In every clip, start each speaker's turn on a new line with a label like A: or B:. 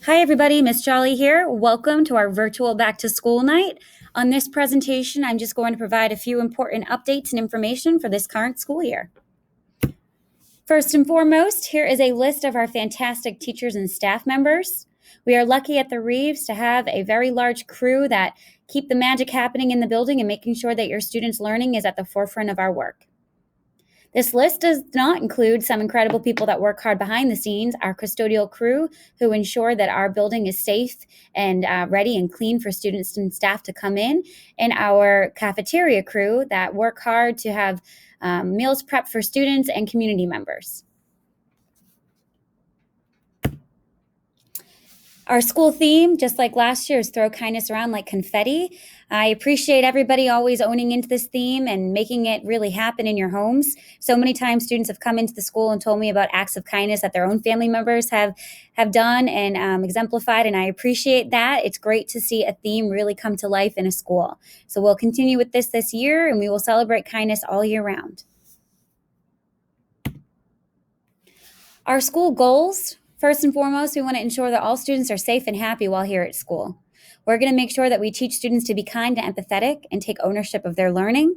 A: Hi, everybody. Miss Jolly here. Welcome to our virtual back to school night. On this presentation, I'm just going to provide a few important updates and information for this current school year. First and foremost, here is a list of our fantastic teachers and staff members. We are lucky at the Reeves to have a very large crew that keep the magic happening in the building and making sure that your students' learning is at the forefront of our work. This list does not include some incredible people that work hard behind the scenes, our custodial crew who ensure that our building is safe and ready and clean for students and staff to come in, and our cafeteria crew that work hard to have meals prepped for students and community members. Our school theme, just like last year, is throw kindness around like confetti. I appreciate everybody always owning into this theme and making it really happen in your homes. So many times students have come into the school and told me about acts of kindness that their own family members have done and exemplified, and I appreciate that. It's great to see a theme really come to life in a school. So we'll continue with this year, and we will celebrate kindness all year round. Our school goals. First and foremost, we want to ensure that all students are safe and happy while here at school. We're going to make sure that we teach students to be kind and empathetic and take ownership of their learning.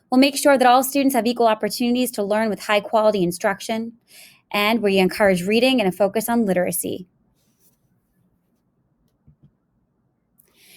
A: We'll make sure that all students have equal opportunities to learn with high quality instruction, and we encourage reading and a focus on literacy.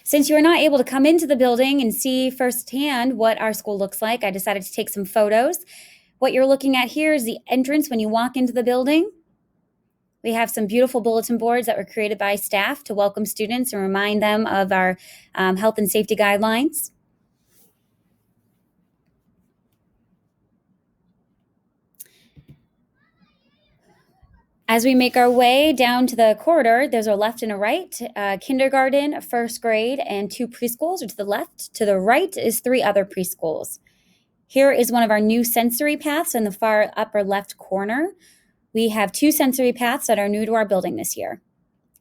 A: Since you are not able to come into the building and see firsthand what our school looks like, I decided to take some photos. What you're looking at here is the entrance when you walk into the building. We have some beautiful bulletin boards that were created by staff to welcome students and remind them of our health and safety guidelines. As we make our way down to the corridor, there's a left and a right. Kindergarten, first grade, and 2 preschools are to the left. To the right is 3 other preschools. Here is one of our new sensory paths in the far upper left corner. We have 2 sensory paths that are new to our building this year.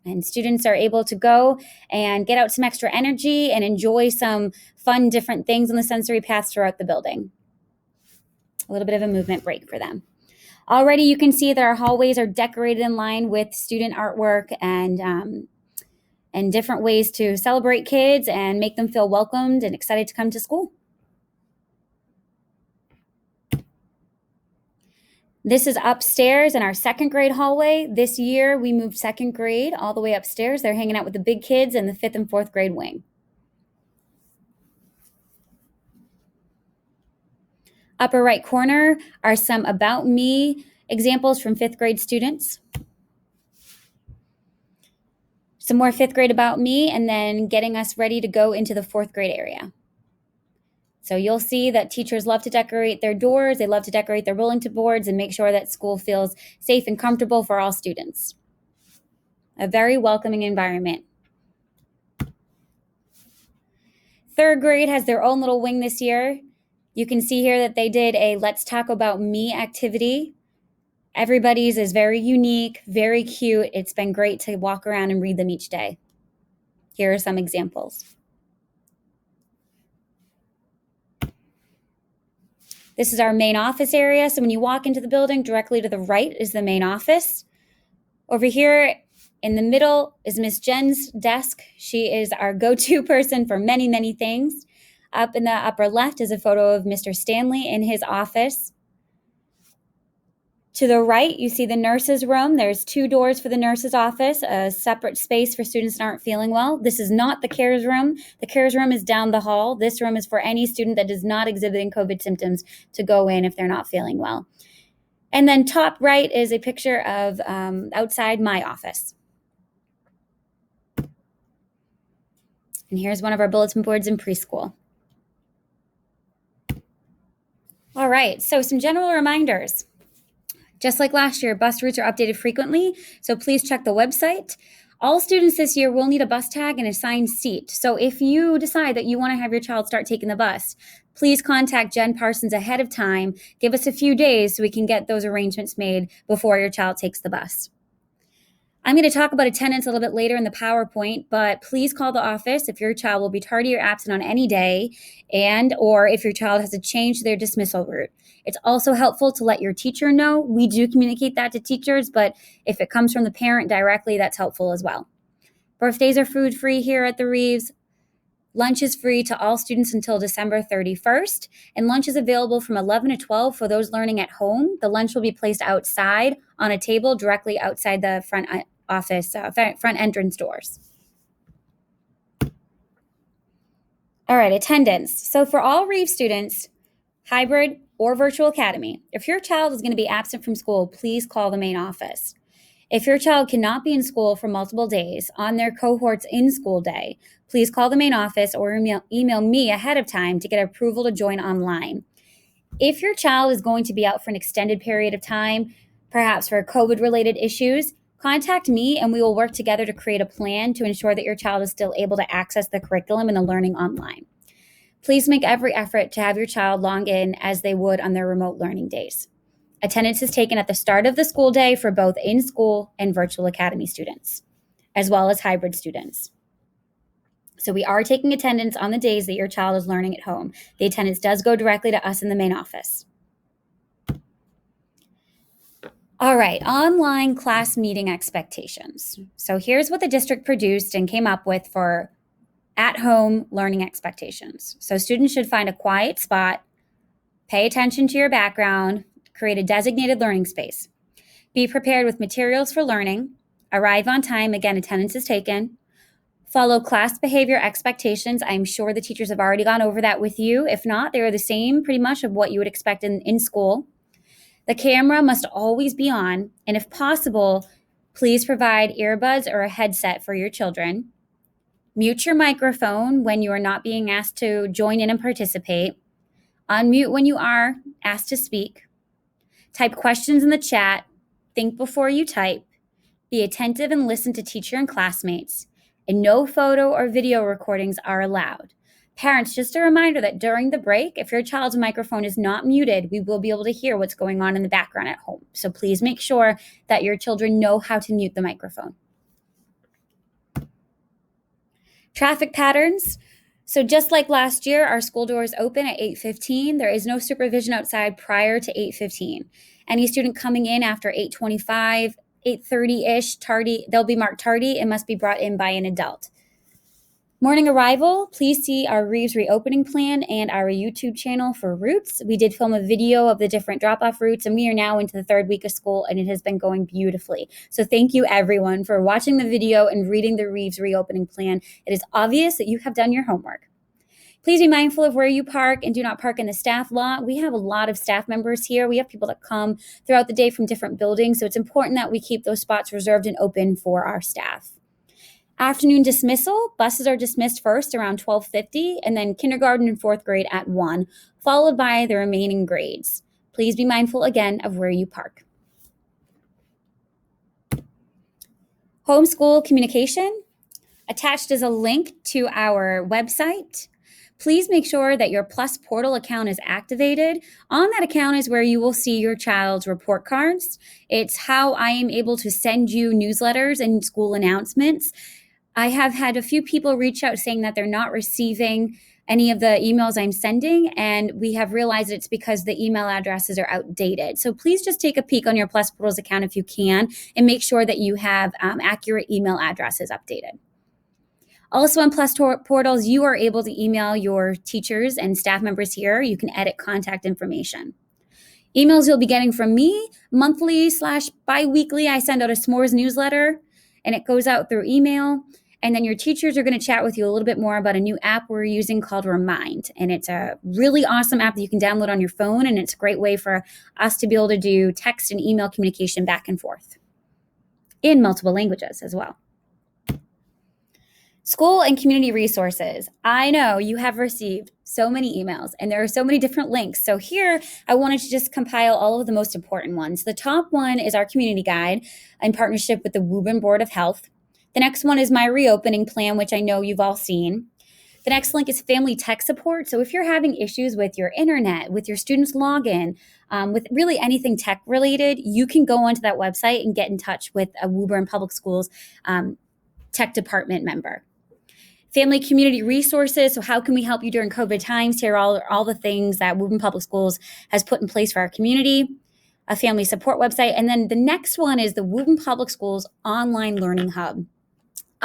A: And students are able to go and get out some extra energy and enjoy some fun, different things on the sensory paths throughout the building. A little bit of a movement break for them. Already you can see that our hallways are decorated in line with student artwork and different ways to celebrate kids and make them feel welcomed and excited to come to school. This is upstairs in our 2nd grade hallway. This year, we moved 2nd grade all the way upstairs. They're hanging out with the big kids in the 5th and 4th grade wing. Upper right corner are some About Me examples from 5th grade students. Some more 5th grade About Me, and then getting us ready to go into the 4th grade area. So you'll see that teachers love to decorate their doors, they love to decorate their bulletin boards and make sure that school feels safe and comfortable for all students. A very welcoming environment. 3rd grade has their own little wing this year. You can see here that they did a Let's Talk About Me activity. Everybody's is very unique, very cute. It's been great to walk around and read them each day. Here are some examples. This is our main office area. So when you walk into the building, directly to the right is the main office. Over here in the middle is Miss Jen's desk. She is our go-to person for many, many things. Up in the upper left is a photo of Mr. Stanley in his office. To the right, you see the nurse's room. There's 2 doors for the nurse's office, a separate space for students that aren't feeling well. This is not the CARES room. The CARES room is down the hall. This room is for any student that is not exhibiting COVID symptoms to go in if they're not feeling well. And then top right is a picture of outside my office. And here's one of our bulletin boards in preschool. All right, so some general reminders. Just like last year, bus routes are updated frequently, so please check the website. All students this year will need a bus tag and assigned seat. So if you decide that you want to have your child start taking the bus, please contact Jen Parsons ahead of time. Give us a few days so we can get those arrangements made before your child takes the bus. I'm going to talk about attendance a little bit later in the PowerPoint, but please call the office if your child will be tardy or absent on any day, or if your child has to change their dismissal route. It's also helpful to let your teacher know. We do communicate that to teachers, but if it comes from the parent directly, that's helpful as well. Birthdays are food free here at the Reeves. Lunch is free to all students until December 31st, and lunch is available from 11 to 12 for those learning at home. The lunch will be placed outside on a table directly outside the front front entrance doors. All right, attendance. So for all Reeves students, hybrid or virtual academy, if your child is going to be absent from school, please call the main office. If your child cannot be in school for multiple days on their cohort's in-school day, please call the main office or email me ahead of time to get approval to join online. If your child is going to be out for an extended period of time, perhaps for COVID-related issues, contact me and we will work together to create a plan to ensure that your child is still able to access the curriculum and the learning online. Please make every effort to have your child log in as they would on their remote learning days. Attendance is taken at the start of the school day for both in-school and virtual academy students, as well as hybrid students. So we are taking attendance on the days that your child is learning at home. The attendance does go directly to us in the main office. All right, online class meeting expectations. So here's what the district produced and came up with for at-home learning expectations. So students should find a quiet spot, pay attention to your background, create a designated learning space. Be prepared with materials for learning. Arrive on time. Again, attendance is taken. Follow class behavior expectations. I'm sure the teachers have already gone over that with you. If not, they are the same pretty much of what you would expect in school. The camera must always be on, and if possible, please provide earbuds or a headset for your children. Mute your microphone when you are not being asked to join in and participate. Unmute when you are asked to speak. Type questions in the chat. Think before you type. Be attentive and listen to teacher and classmates. And no photo or video recordings are allowed. Parents, just a reminder that during the break, if your child's microphone is not muted, we will be able to hear what's going on in the background at home. So please make sure that your children know how to mute the microphone. Traffic patterns. So just like last year, our school doors open at 8:15. There is no supervision outside prior to 8:15. Any student coming in after 8:25, 8:30-ish, tardy, they'll be marked tardy and must be brought in by an adult. Morning arrival, please see our Reeves reopening plan and our YouTube channel for routes. We did film a video of the different drop-off routes, and we are now into the third week of school, and it has been going beautifully. So thank you, everyone, for watching the video and reading the Reeves reopening plan. It is obvious that you have done your homework. Please be mindful of where you park and do not park in the staff lot. We have a lot of staff members here. We have people that come throughout the day from different buildings, so it's important that we keep those spots reserved and open for our staff. Afternoon dismissal, buses are dismissed first around 12:50, and then kindergarten and fourth grade at 1, followed by the remaining grades. Please be mindful again of where you park. Homeschool communication. Attached is a link to our website. Please make sure that your Plus Portal account is activated. On that account is where you will see your child's report cards. It's how I am able to send you newsletters and school announcements. I have had a few people reach out saying that they're not receiving any of the emails I'm sending, and we have realized it's because the email addresses are outdated. So please just take a peek on your Plus Portals account if you can, and make sure that you have accurate email addresses updated. Also on Plus Portals, you are able to email your teachers and staff members here. You can edit contact information. Emails you'll be getting from me monthly/bi-weekly. I send out a s'mores newsletter, and it goes out through email. And then your teachers are going to chat with you a little bit more about a new app we're using called Remind. And it's a really awesome app that you can download on your phone. And it's a great way for us to be able to do text and email communication back and forth in multiple languages as well. School and community resources. I know you have received so many emails and there are so many different links. So here I wanted to just compile all of the most important ones. The top one is our community guide in partnership with the Woburn Board of Health. The next one is my reopening plan, which I know you've all seen. The next link is family tech support. So if you're having issues with your internet, with your students' login, with really anything tech related, you can go onto that website and get in touch with a Woburn Public Schools tech department member. Family community resources. So how can we help you during COVID times? Here are all the things that Woburn Public Schools has put in place for our community. A family support website. And then the next one is the Woburn Public Schools online learning hub.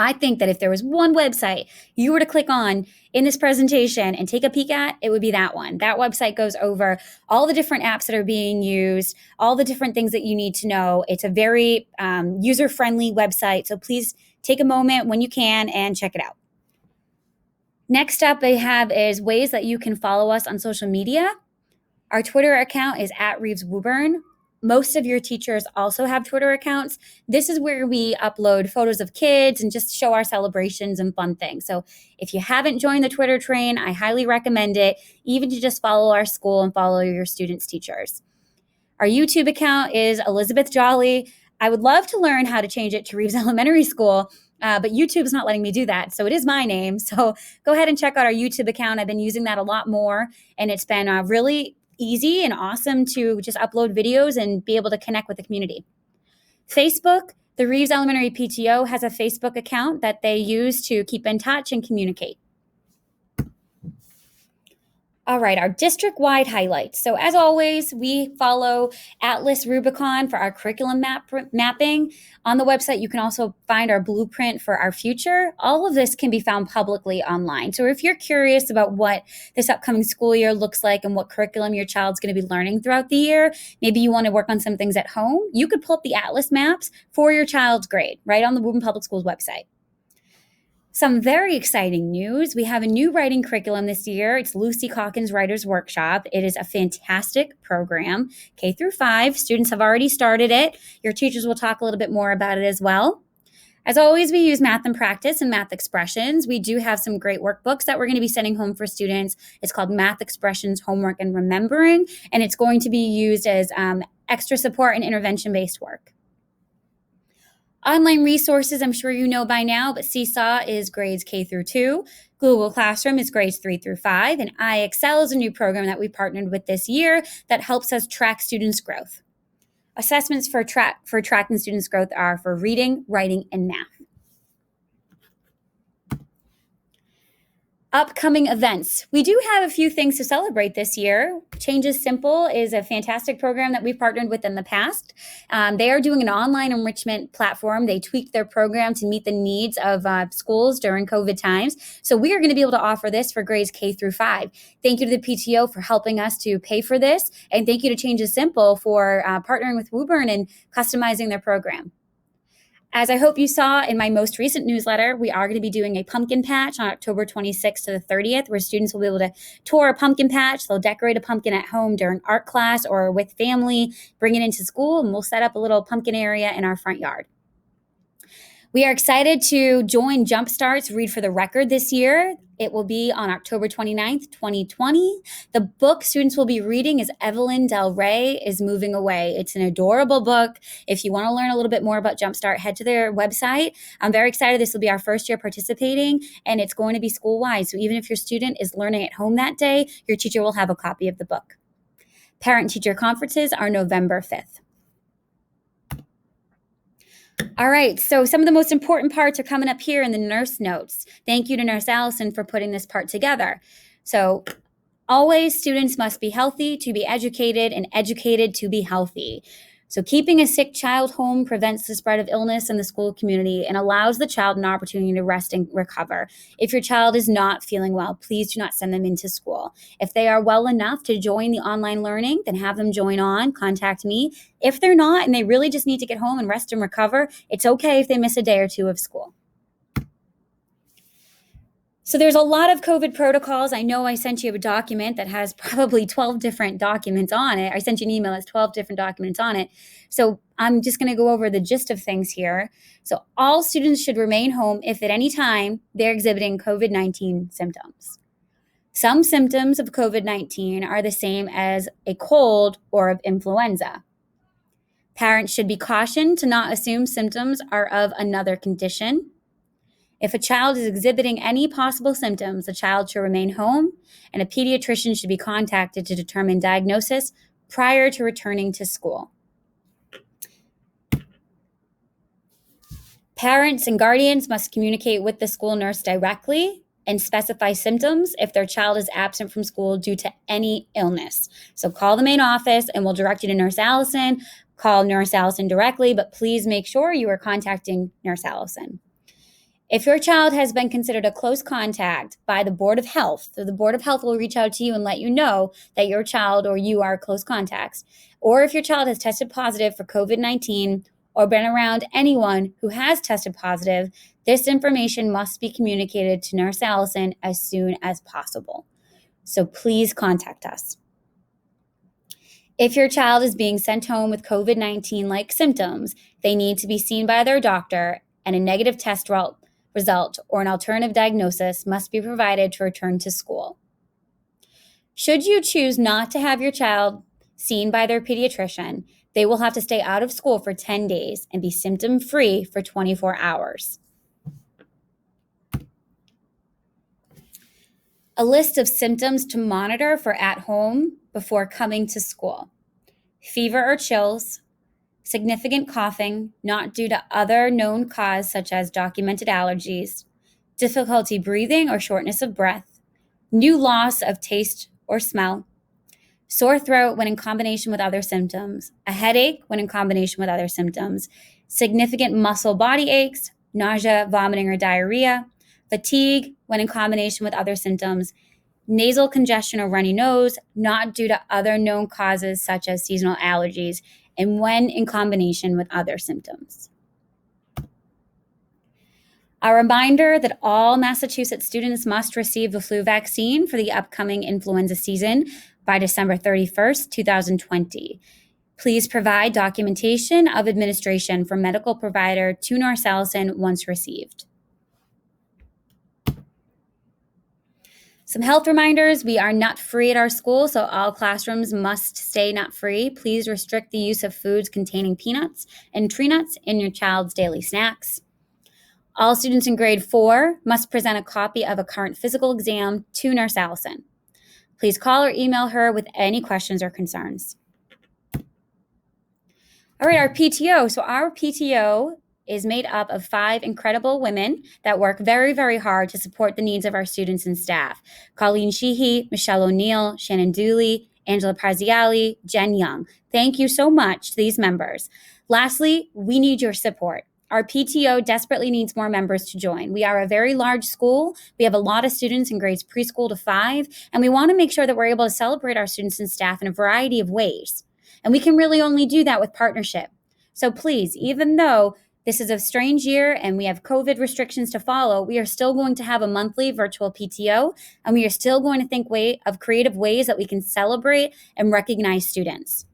A: I think that if there was one website you were to click on in this presentation and take a peek at, it would be that one. That website goes over all the different apps that are being used, all the different things that you need to know. It's a very user-friendly website, so please take a moment when you can and check it out. Next up I have is ways that you can follow us on social media. Our Twitter account is @ReevesWoburn. Most of your teachers also have Twitter accounts. This is where we upload photos of kids and just show our celebrations and fun things. So if you haven't joined the Twitter train, I highly recommend it, even to just follow our school and follow your students' teachers. Our YouTube account is Elizabeth Jolly. I would love to learn how to change it to Reeves Elementary School, but YouTube's not letting me do that. So it is my name. So go ahead and check out our YouTube account. I've been using that a lot more, and it's been really easy and awesome to just upload videos and be able to connect with the community. Facebook, the Reeves Elementary PTO has a Facebook account that they use to keep in touch and communicate. All right, our district-wide highlights. So as always, we follow Atlas Rubicon for our curriculum mapping. On the website, you can also find our blueprint for our future. All of this can be found publicly online. So if you're curious about what this upcoming school year looks like and what curriculum your child's going to be learning throughout the year, maybe you want to work on some things at home, you could pull up the Atlas maps for your child's grade right on the Woburn Public Schools website. Some very exciting news. We have a new writing curriculum this year. It's Lucy Calkins Writers Workshop. It is a fantastic program. K through 5, students have already started it. Your teachers will talk a little bit more about it as well. As always, we use math and practice and math expressions. We do have some great workbooks that we're going to be sending home for students. It's called Math Expressions, Homework, and Remembering, and it's going to be used as extra support and intervention-based work. Online resources, I'm sure you know by now, but Seesaw is grades K through 2. Google Classroom is grades 3 through 5. And iExcel is a new program that we partnered with this year that helps us track students' growth. Assessments for tracking students' growth are for reading, writing, and math. Upcoming events. We do have a few things to celebrate this year. Change is Simple is a fantastic program that we've partnered with in the past. They are doing an online enrichment platform. They tweaked their program to meet the needs of schools during COVID times. So we are going to be able to offer this for grades K through 5. Thank you to the PTO for helping us to pay for this. And thank you to Change is Simple for partnering with Woburn and customizing their program. As I hope you saw in my most recent newsletter, we are going to be doing a pumpkin patch on October 26th to the 30th, where students will be able to tour a pumpkin patch. They'll decorate a pumpkin at home during art class or with family, bring it into school, and we'll set up a little pumpkin area in our front yard. We are excited to join Jumpstart's Read for the Record this year. It will be on October 29th, 2020. The book students will be reading is Evelyn Del Rey is Moving Away. It's an adorable book. If you want to learn a little bit more about Jumpstart, head to their website. I'm very excited. This will be our first year participating, and it's going to be school-wide. So even if your student is learning at home that day, your teacher will have a copy of the book. Parent-teacher conferences are November 5th. All right, so some of the most important parts are coming up here in the nurse notes. Thank you to Nurse Allison for putting this part together. So always students must be healthy to be educated and educated to be healthy. So keeping a sick child home prevents the spread of illness in the school community and allows the child an opportunity to rest and recover. If your child is not feeling well, please do not send them into school. If they are well enough to join the online learning, then have them join on, contact me. If they're not and they really just need to get home and rest and recover, it's okay if they miss a day or two of school. So there's a lot of COVID protocols. I know I sent you a document that has probably 12 different documents on it. I sent you an email that has 12 different documents on it. So I'm just going to go over the gist of things here. So all students should remain home if at any time they're exhibiting COVID-19 symptoms. Some symptoms of COVID-19 are the same as a cold or of influenza. Parents should be cautioned to not assume symptoms are of another condition. If a child is exhibiting any possible symptoms, the child should remain home, and a pediatrician should be contacted to determine diagnosis prior to returning to school. Parents and guardians must communicate with the school nurse directly and specify symptoms if their child is absent from school due to any illness. So call the main office and we'll direct you to Nurse Allison. Call Nurse Allison directly, but please make sure you are contacting Nurse Allison. If your child has been considered a close contact by the Board of Health, so the Board of Health will reach out to you and let you know that your child or you are close contacts, or if your child has tested positive for COVID-19 or been around anyone who has tested positive, this information must be communicated to Nurse Allison as soon as possible. So please contact us. If your child is being sent home with COVID-19-like symptoms, they need to be seen by their doctor, and a negative test result or an alternative diagnosis must be provided to return to school. Should you choose not to have your child seen by their pediatrician, they will have to stay out of school for 10 days and be symptom-free for 24 hours. A list of symptoms to monitor for at home before coming to school: fever or chills, significant coughing not due to other known cause such as documented allergies, difficulty breathing or shortness of breath, new loss of taste or smell, sore throat when in combination with other symptoms, a headache when in combination with other symptoms, significant muscle body aches, nausea, vomiting, or diarrhea, fatigue when in combination with other symptoms, nasal congestion or runny nose not due to other known causes such as seasonal allergies, and when in combination with other symptoms. A reminder that all Massachusetts students must receive the flu vaccine for the upcoming influenza season by December 31st, 2020. Please provide documentation of administration from medical provider to Nurse Allison once received. Some health reminders: we are nut-free at our school, so all classrooms must stay nut-free. Please restrict the use of foods containing peanuts and tree nuts in your child's daily snacks. All students in grade 4 must present a copy of a current physical exam to Nurse Allison. Please call or email her with any questions or concerns. All right, our PTO. So our PTO is made up of 5 incredible women that work very, very hard to support the needs of our students and staff: Colleen Sheehy, Michelle O'Neill, Shannon Dooley, Angela Parziali, Jen Young. Thank you so much to these members. Lastly, we need your support. Our PTO desperately needs more members to join. We are a very large school. We have a lot of students in grades preschool to 5, and we want to make sure that we're able to celebrate our students and staff in a variety of ways. And we can really only do that with partnership. So please, even though this is a strange year and we have COVID restrictions to follow, we are still going to have a monthly virtual PTO, and we are still going to think of creative ways that we can celebrate and recognize students.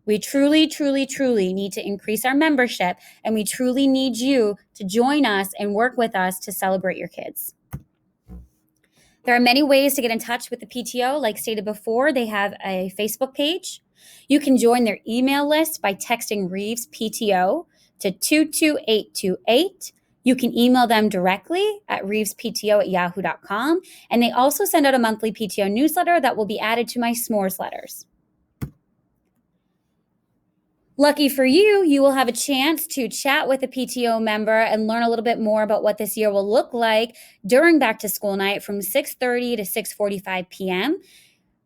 A: We truly, truly, truly need to increase our membership, and we truly need you to join us and work with us to celebrate your kids. There are many ways to get in touch with the PTO. Like stated before, they have a Facebook page. You can join their email list by texting Reeves PTO to 22828. You can email them directly at reevespto@yahoo.com. And they also send out a monthly PTO newsletter that will be added to my s'mores letters. Lucky for you, you will have a chance to chat with a PTO member and learn a little bit more about what this year will look like during back to school night from 6:30 to 6:45 p.m.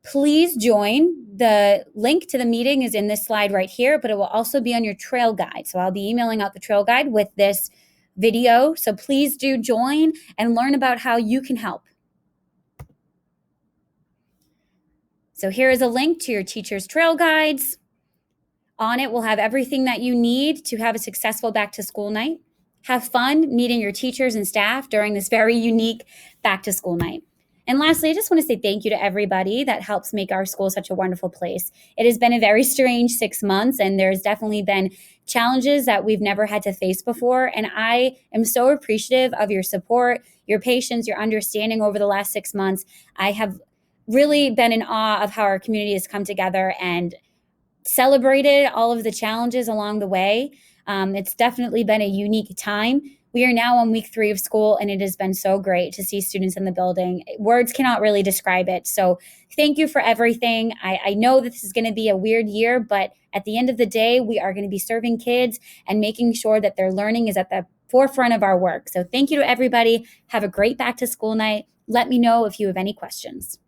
A: Please join. The link to the meeting is in this slide right here, but it will also be on your trail guide. So I'll be emailing out the trail guide with this video. So please do join and learn about how you can help. So here is a link to your teacher's trail guides. On it, we'll have everything that you need to have a successful back to school night. Have fun meeting your teachers and staff during this very unique back to school night. And lastly, I just want to say thank you to everybody that helps make our school such a wonderful place. It has been a very strange 6 months, and there's definitely been challenges that we've never had to face before. And I am so appreciative of your support, your patience, your understanding over the last 6 months. I have really been in awe of how our community has come together and celebrated all of the challenges along the way. It's definitely been a unique time. We are now on week 3 of school, and it has been so great to see students in the building. Words cannot really describe it. So thank you for everything. I know this is going to be a weird year, but at the end of the day, we are going to be serving kids and making sure that their learning is at the forefront of our work. So thank you to everybody. Have a great back to school night. Let me know if you have any questions.